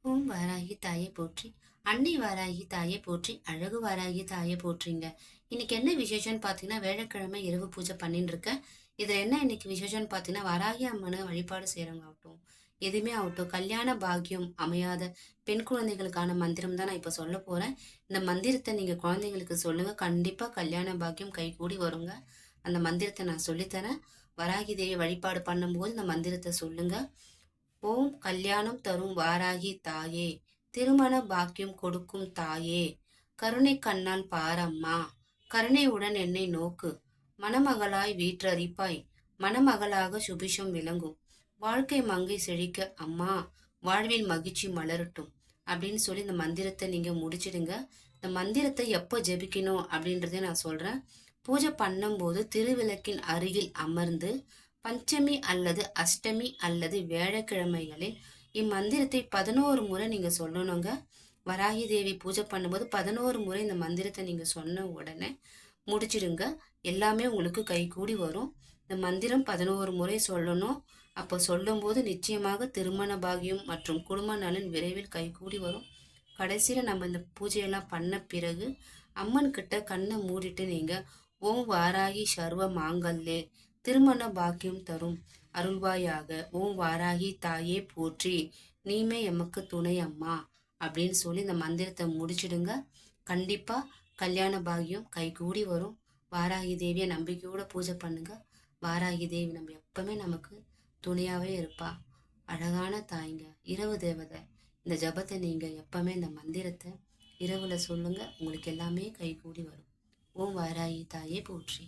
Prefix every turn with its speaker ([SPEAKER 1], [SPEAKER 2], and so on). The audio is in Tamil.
[SPEAKER 1] ஓம் வாராகி தாயே போற்றி. அன்னை வாராகி தாயே போற்றி. அழகு வாராகி தாயே போற்றிங்க. இன்னைக்கு என்ன விசேஷம்னு பார்த்தீங்கன்னா, வேலைக்கிழமை இரவு பூஜை பண்ணிட்டு இருக்கேன். இதில் என்ன இன்னைக்கு விசேஷம்னு பார்த்தீங்கன்னா, வாராகி அம்மனை வழிபாடு செய்கிறவங்க ஆகட்டும், எதுவுமே ஆகட்டும், கல்யாண பாக்கியம் அமையாத பெண் குழந்தைகளுக்கான மந்திரம் தான் நான் இப்போ சொல்ல போகிறேன். இந்த மந்திரத்தை நீங்கள் குழந்தைங்களுக்கு சொல்லுங்கள். கண்டிப்பாக கல்யாண பாக்கியம் கைகூடி வருங்க. அந்த மந்திரத்தை நான் சொல்லித்தரேன். வராகி தேவி வழிபாடு பண்ணும்போது இந்த மந்திரத்தை சொல்லுங்கள். ஓம் கல்யாணம் தரும் வாராகி தாயே, திருமண பாக்கியம் கொடுக்கும் தாயே, கருணை கண்ணால் பாரம்மா, கருணையுடன் என்னை நோக்கு, மணமகளாய் வீற்றறிப்பாய், மணமகளாக சுபிஷம் விளங்கும், வாழ்க்கை மங்கை செழிக்க அம்மா, வாழ்வில் மகிழ்ச்சி மலரட்டும் அப்படின்னு சொல்லி இந்த மந்திரத்தை நீங்க முடிச்சிடுங்க. இந்த மந்திரத்தை எப்போ ஜெபிக்கணும் அப்படின்றத நான் சொல்றேன். பூஜை பண்ணும்போது திருவிளக்கின் அருகில் அமர்ந்து பஞ்சமி அல்லது அஷ்டமி அல்லது வியாழக்கிழமைகளில் இம்மந்திரத்தை 11 முறை நீங்க சொல்லணுங்க. வராகி தேவி பூஜை பண்ணும்போது 11 முறை இந்த மந்திரத்தை நீங்க சொன்ன உடனே முடிச்சிடுங்க. எல்லாமே உங்களுக்கு கைகூடி வரும். இந்த மந்திரம் 11 முறை சொல்லணும். அப்போ சொல்லும்போது நிச்சயமாக திருமண பாகியம் மற்றும் குடும்ப நலன் விரைவில் கைகூடி வரும். கடைசியில நம்ம இந்த பூஜையெல்லாம் பண்ண பிறகு அம்மன் கிட்ட கண்ணை மூடிட்டு நீங்க ஓம் வாராகி சர்வ மாங்கல்யே, திருமண பாக்கியம் தரும் அருள்வாயாக, ஓம் வாராகி தாயே போற்றி, நீமே எமக்கு துணை அம்மா அப்படின்னு சொல்லி இந்த மந்திரத்தை முடிச்சிடுங்க. கண்டிப்பா கல்யாண பாக்கியம் கைகூடி வரும். வாராகி தேவியை நம்பிக்கையோட பூஜை பண்ணுங்க. வாராகி தேவி நம்ம எப்பவுமே நமக்கு துணையாவே இருப்பா. அழகான தாய்ங்க, இரவு தேவதை. இந்த ஜபத்தை நீங்க எப்பவுமே இந்த மந்திரத்தை இரவுல சொல்லுங்க. உங்களுக்கு எல்லாமே கைகூடி வரும். ஓம் வாராகி தாயே போற்றி.